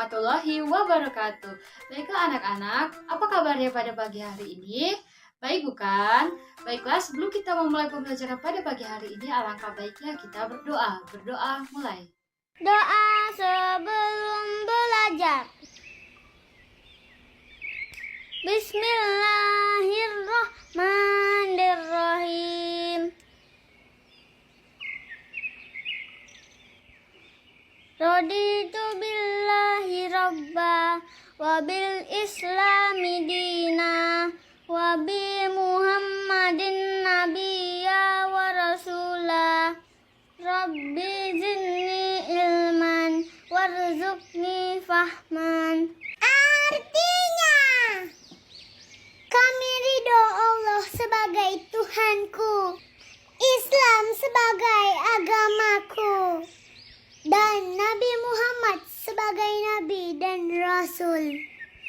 warahmatullahi wabarakatuh. Baiklah anak-anak, apa kabarnya pada pagi hari ini? Baik bukan? Baiklah, sebelum kita memulai pembelajaran pada pagi hari ini, alangkah baiknya kita berdoa. Berdoa mulai. Doa sebelum belajar. Bismillahirrahmanirrahim. Raditu billahi rabba wa bil islami dina wa bi muhammadin nabiyya wa rasula. Rabbi zidni ilman warzuqni fahman. Artinya, kami ridho Allah sebagai Tuhanku, Islam sebagai agamaku, dan Nabi Muhammad sebagai Nabi dan Rasul.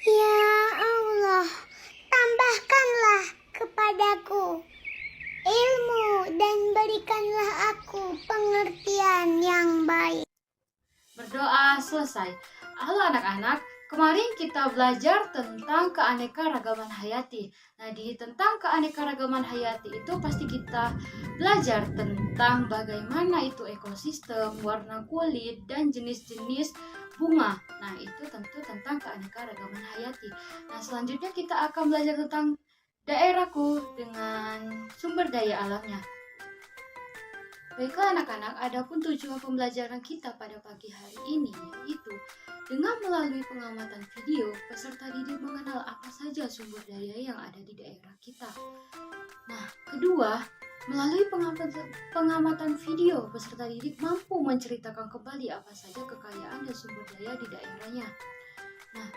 Ya Allah, tambahkanlah kepadaku ilmu dan berikanlah aku pengertian yang baik. Berdoa selesai. Halo anak-anak, kemarin kita belajar tentang keanekaragaman hayati. Nah, di tentang keanekaragaman hayati itu pasti kita belajar tentang bagaimana itu ekosistem, warna kulit, dan jenis-jenis bunga. Nah, itu tentu tentang keanekaragaman hayati. Nah, selanjutnya kita akan belajar tentang daerahku dengan sumber daya alamnya. Baiklah anak-anak, adapun tujuan pembelajaran kita pada pagi hari ini yaitu dengan melalui pengamatan video, peserta didik mengenal apa saja sumber daya yang ada di daerah kita. Nah, kedua, melalui pengamatan video, peserta didik mampu menceritakan kembali apa saja kekayaan dan sumber daya di daerahnya. Nah,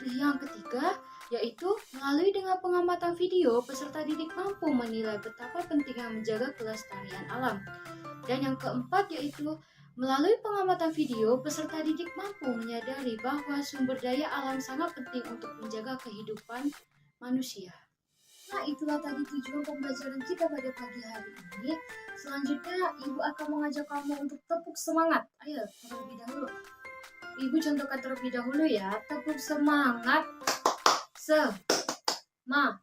yang ketiga, yaitu melalui dengan pengamatan video, peserta didik mampu menilai betapa pentingnya menjaga kelestarian alam. Dan yang keempat yaitu melalui pengamatan video, peserta didik mampu menyadari bahwa sumber daya alam sangat penting untuk menjaga kehidupan manusia. Nah, itulah tadi tujuan pembelajaran kita pada pagi hari ini. Selanjutnya, Ibu akan mengajak kamu untuk tepuk semangat. Ayo, terlebih dahulu. Ibu contohkan terlebih dahulu ya. Tepuk semangat. Semangat.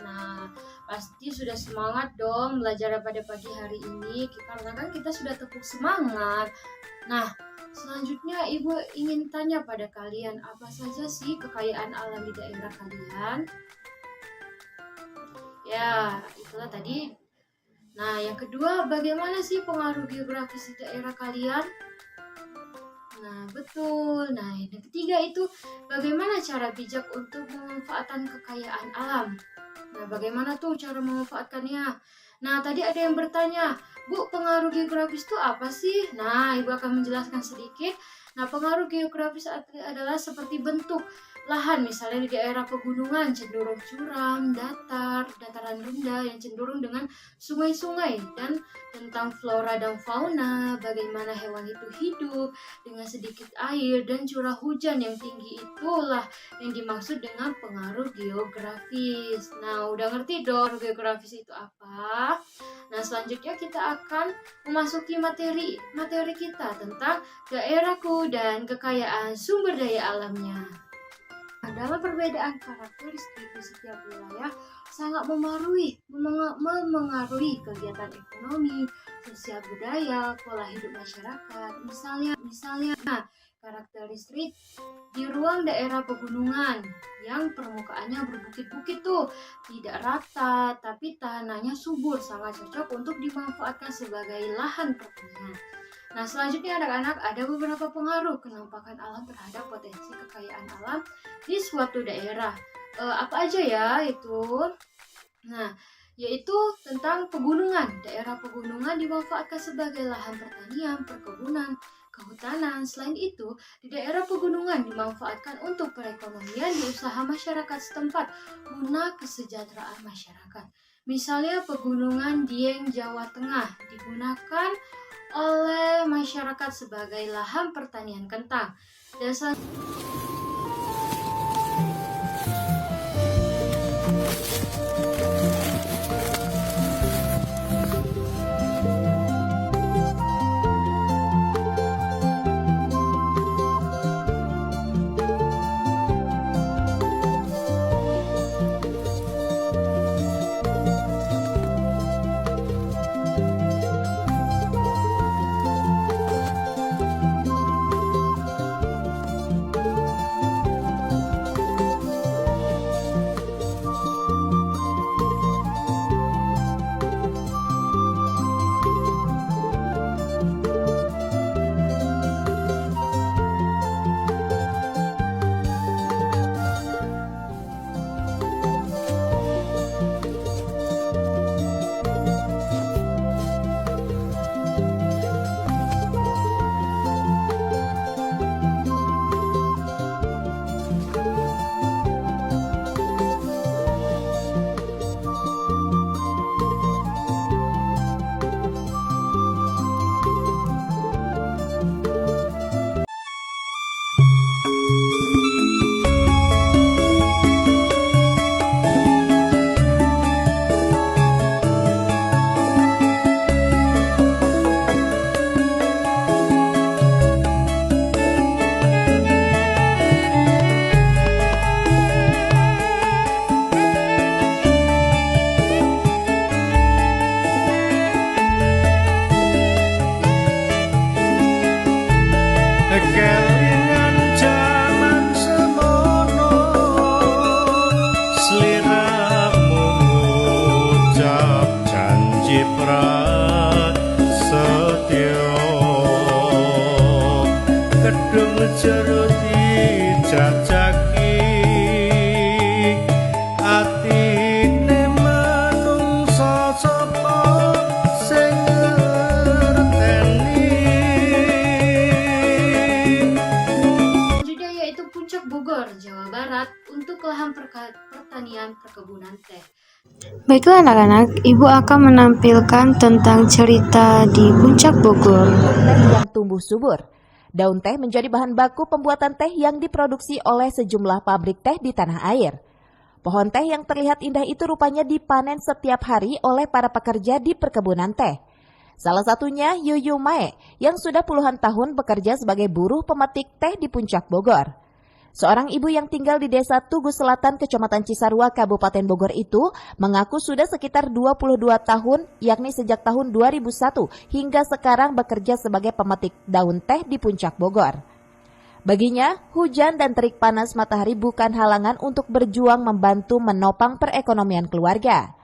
Nah, pasti sudah semangat dong belajar pada pagi hari ini karena kan kita sudah tepuk semangat. Nah, selanjutnya Ibu ingin tanya pada kalian, apa saja sih kekayaan alam di daerah kalian? Ya, itulah tadi. Nah, yang kedua, bagaimana sih pengaruh geografis di daerah kalian? Nah, betul. Nah, yang ketiga itu bagaimana cara bijak untuk memanfaatkan kekayaan alam. Nah, bagaimana tuh cara memanfaatkannya? Nah, tadi ada yang bertanya, Bu, pengaruh geografis itu apa sih? Nah, Ibu akan menjelaskan sedikit. Nah, pengaruh geografis adalah seperti bentuk lahan, misalnya di daerah pegunungan cenderung curam, datar, dataran rendah yang cenderung dengan sungai-sungai, dan tentang flora dan fauna, bagaimana hewan itu hidup dengan sedikit air dan curah hujan yang tinggi, itulah yang dimaksud dengan pengaruh geografis. Nah, udah ngerti dong geografis itu apa? Nah, selanjutnya kita akan memasuki materi kita tentang daerahku dan kekayaan sumber daya alamnya. Dalam perbedaan karakteristik di setiap wilayah sangat memengaruhi kegiatan ekonomi, sosial budaya, pola hidup masyarakat. Misalnya, karakteristik di ruang daerah pegunungan yang permukaannya berbukit-bukit tuh tidak rata, tapi tanahnya subur, sangat cocok untuk dimanfaatkan sebagai lahan pertanian. Nah, selanjutnya anak-anak, ada beberapa pengaruh kenampakan alam terhadap potensi kekayaan alam di suatu daerah. Apa aja ya itu? Nah, yaitu tentang pegunungan. Daerah pegunungan dimanfaatkan sebagai lahan pertanian, perkebunan, kehutanan. Selain itu, di daerah pegunungan dimanfaatkan untuk perekonomian di usaha masyarakat setempat guna kesejahteraan masyarakat. Misalnya pegunungan Dieng, Jawa Tengah digunakan oleh masyarakat sebagai lahan pertanian kentang. Dan gedung jero dijajaki atine manungsa sapa sing ngerteni. Selanjutnya yaitu Puncak Bogor, Jawa Barat untuk lahan pertanian perkebunan teh. Baiklah anak-anak, Ibu akan menampilkan tentang cerita di Puncak Bogor. Teh yang tumbuh subur. Daun teh menjadi bahan baku pembuatan teh yang diproduksi oleh sejumlah pabrik teh di tanah air. Pohon teh yang terlihat indah itu rupanya dipanen setiap hari oleh para pekerja di perkebunan teh. Salah satunya Yuyu Mae yang sudah puluhan tahun bekerja sebagai buruh pemetik teh di Puncak Bogor. Seorang ibu yang tinggal di Desa Tugu Selatan, Kecamatan Cisarua, Kabupaten Bogor itu mengaku sudah sekitar 22 tahun, yakni sejak tahun 2001 hingga sekarang bekerja sebagai pemetik daun teh di Puncak Bogor. Baginya, hujan dan terik panas matahari bukan halangan untuk berjuang membantu menopang perekonomian keluarga.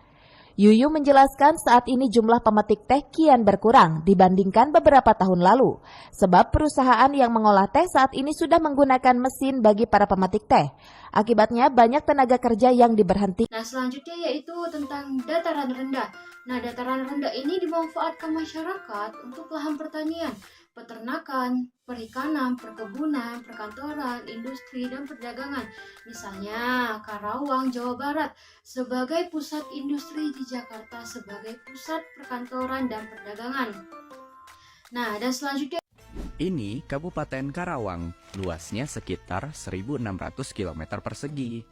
Yuyu menjelaskan saat ini jumlah pemetik teh kian berkurang dibandingkan beberapa tahun lalu, sebab perusahaan yang mengolah teh saat ini sudah menggunakan mesin bagi para pemetik teh. Akibatnya banyak tenaga kerja yang diberhentikan. Nah, selanjutnya yaitu tentang dataran rendah. Nah, dataran rendah ini dimanfaatkan masyarakat untuk lahan pertanian, peternakan, perikanan, perkebunan, perkantoran, industri, dan perdagangan. Misalnya Karawang, Jawa Barat sebagai pusat industri, di Jakarta sebagai pusat perkantoran dan perdagangan. Nah, dan selanjutnya Ini Kabupaten Karawang, luasnya sekitar 1.600 km persegi.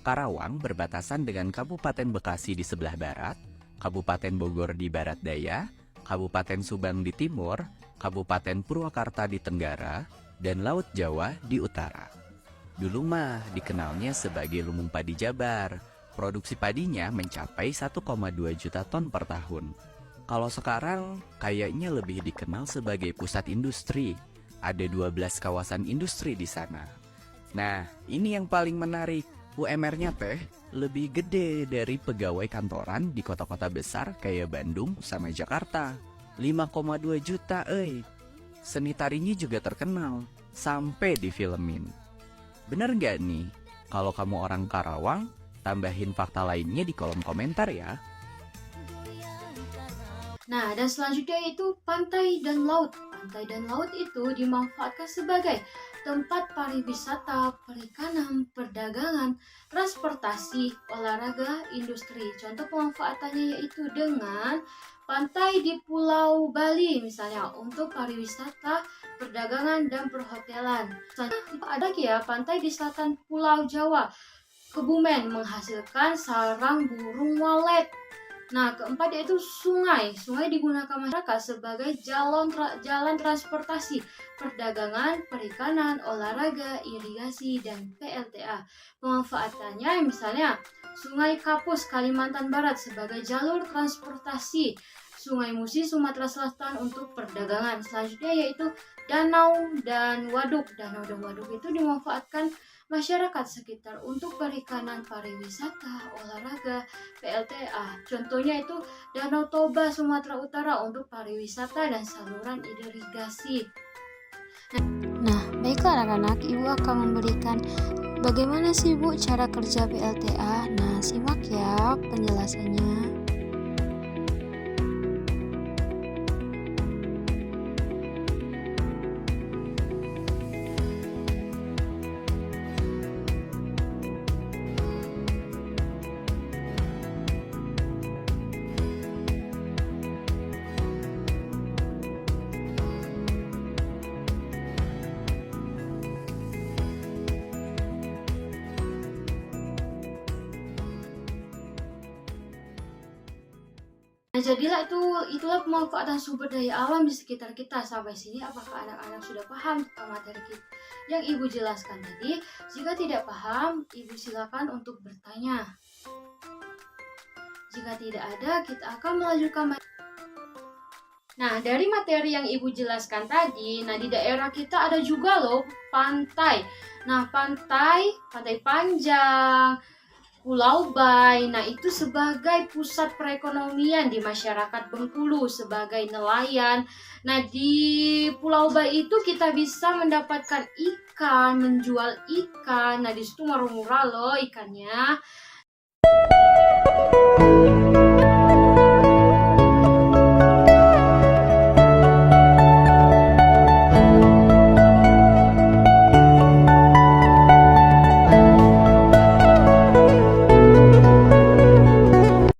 Karawang berbatasan dengan Kabupaten Bekasi di sebelah barat, Kabupaten Bogor di barat daya, Kabupaten Subang di timur, Kabupaten Purwakarta di tenggara, dan Laut Jawa di utara. Dulu mah dikenalnya sebagai Lumbung Padi Jabar. Produksi padinya mencapai 1,2 juta ton per tahun. Kalau sekarang kayaknya lebih dikenal sebagai pusat industri. Ada 12 kawasan industri di sana. Nah, ini yang paling menarik. UMR-nya teh lebih gede dari pegawai kantoran di kota-kota besar kayak Bandung sama Jakarta. 5,2 juta, Seni tarinya juga terkenal, sampai difilmin. Bener gak nih? Kalau kamu orang Karawang, tambahin fakta lainnya di kolom komentar ya. Nah, dan selanjutnya itu pantai dan laut. Pantai dan laut itu dimanfaatkan sebagai tempat pariwisata, perikanan, perdagangan, transportasi, olahraga, industri. Contoh pemanfaatannya yaitu dengan pantai di Pulau Bali misalnya untuk pariwisata, perdagangan, dan perhotelan. Selanjutnya ada ya pantai di selatan Pulau Jawa, Kebumen menghasilkan sarang burung walet. Nah, keempat yaitu sungai. Sungai digunakan masyarakat sebagai jalan transportasi, perdagangan, perikanan, olahraga, irigasi, dan PLTA. Pemanfaatannya misalnya Sungai Kapus, Kalimantan Barat sebagai jalur transportasi, Sungai Musi, Sumatera Selatan untuk perdagangan. Selanjutnya yaitu danau dan waduk. Danau dan waduk itu dimanfaatkan masyarakat sekitar untuk perikanan, pariwisata, olahraga, PLTA. Contohnya itu Danau Toba, Sumatera Utara untuk pariwisata dan saluran irigasi. Nah, baiklah anak-anak, Ibu akan memberikan bagaimana sih Bu cara kerja PLTA. Nah, simak ya penjelasannya. Nah, jadilah itulah pemanfaatan sumber daya alam di sekitar kita. Sampai sini apakah anak-anak sudah paham tentang materi yang Ibu jelaskan tadi? Jika tidak paham, Ibu silakan untuk bertanya. Jika tidak ada, kita akan melanjutkan. Nah, dari materi yang Ibu jelaskan tadi, nah di daerah kita ada juga loh pantai. Nah, pantai panjang, Pulau Bai. Nah, itu sebagai pusat perekonomian di masyarakat Bengkulu sebagai nelayan. Nah, di Pulau Bai itu kita bisa mendapatkan ikan, menjual ikan. Nah, di situ murah-murah loh ikannya.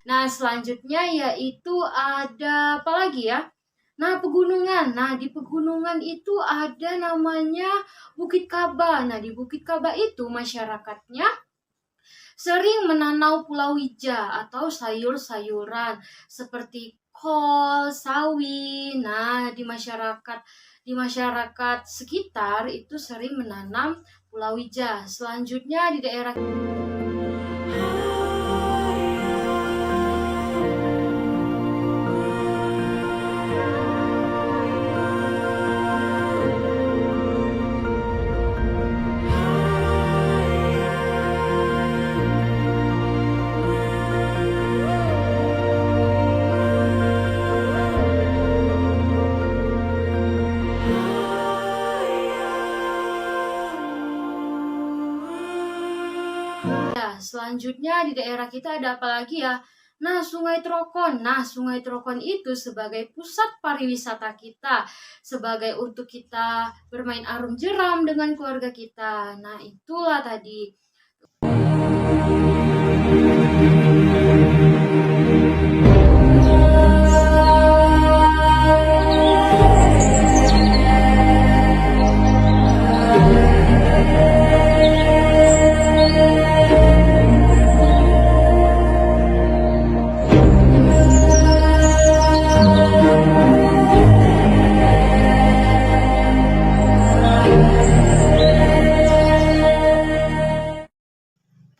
Nah, selanjutnya yaitu ada apa lagi ya? Nah, pegunungan. Nah, di pegunungan itu ada namanya Bukit Kaba. Nah, di Bukit Kaba itu masyarakatnya sering menanam palawija atau sayur-sayuran seperti kol, sawi. Nah, di masyarakat sekitar itu sering menanam palawija. Selanjutnya di daerah selanjutnya di daerah kita ada apa lagi ya? Nah, Sungai Trokon. Nah, Sungai Trokon itu sebagai pusat pariwisata kita, sebagai untuk kita bermain arum jeram dengan keluarga kita. Nah, itulah tadi.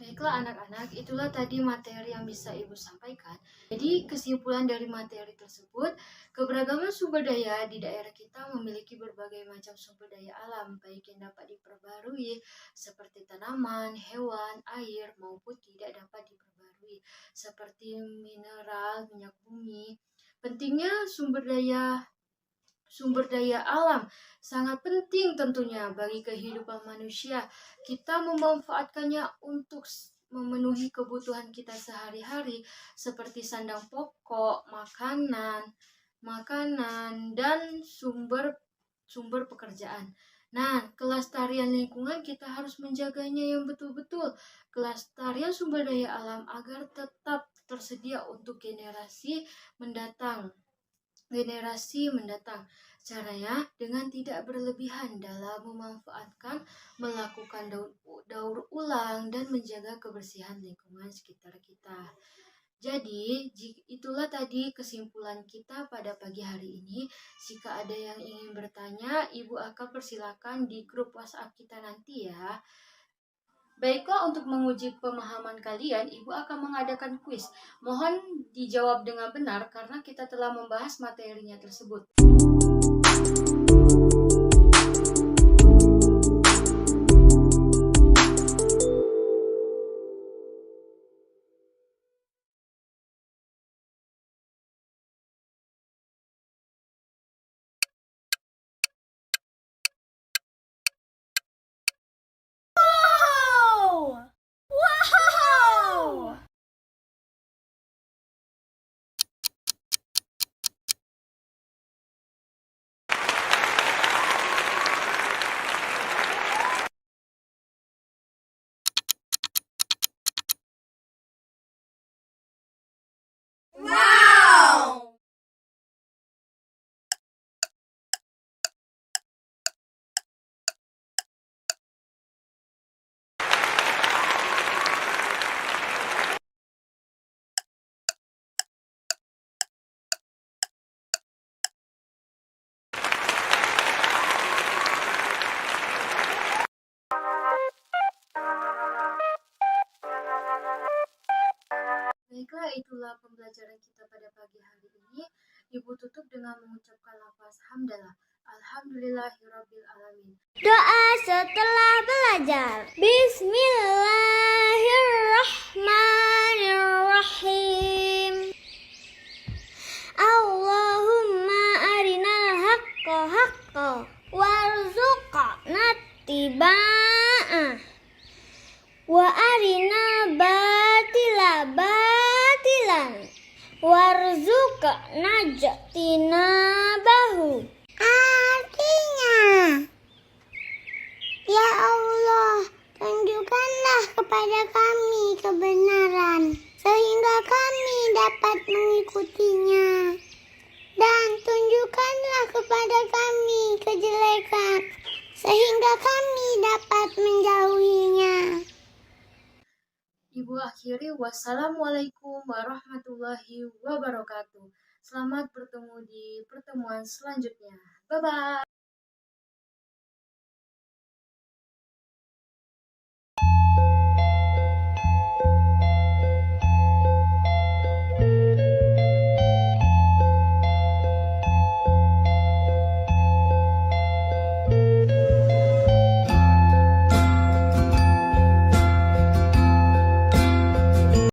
Baiklah anak-anak, itulah tadi materi yang bisa Ibu sampaikan. Jadi kesimpulan dari materi tersebut, keberagaman sumber daya di daerah kita memiliki berbagai macam sumber daya alam, baik yang dapat diperbarui seperti tanaman, hewan, air, maupun tidak dapat diperbarui seperti mineral, minyak bumi. Pentingnya sumber daya alam sangat penting tentunya bagi kehidupan manusia. Kita memanfaatkannya untuk memenuhi kebutuhan kita sehari-hari seperti sandang pokok, makanan dan sumber pekerjaan. Nah, kelestarian lingkungan kita harus menjaganya yang betul-betul. Kelestarian sumber daya alam agar tetap tersedia untuk generasi mendatang. Caranya dengan tidak berlebihan dalam memanfaatkan, melakukan daur ulang dan menjaga kebersihan lingkungan sekitar kita. Jadi, itulah tadi kesimpulan kita pada pagi hari ini. Jika ada yang ingin bertanya, Ibu akan persilakan di grup WhatsApp kita nanti ya. Baiklah, untuk menguji pemahaman kalian, Ibu akan mengadakan kuis. Mohon dijawab dengan benar karena kita telah membahas materinya tersebut. Baiklah, itulah pembelajaran kita pada pagi hari ini. Ibu tutup dengan mengucapkan lafaz hamdalah. Alhamdulillahirabbil alamin. Doa setelah belajar. Bismillahirrahmanirrahim. ittiba'ah wa arina batila batilan warzuqna jatinabahu. Artinya, ya Allah, tunjukkanlah kepada kami kebenaran sehingga kami dapat mengikutinya, dan tunjukkanlah kepada kami kejelekan sehingga kami dapat menjauhinya. Ibu akhiri, wassalamualaikum warahmatullahi wabarakatuh. Selamat bertemu di pertemuan selanjutnya. Bye-bye.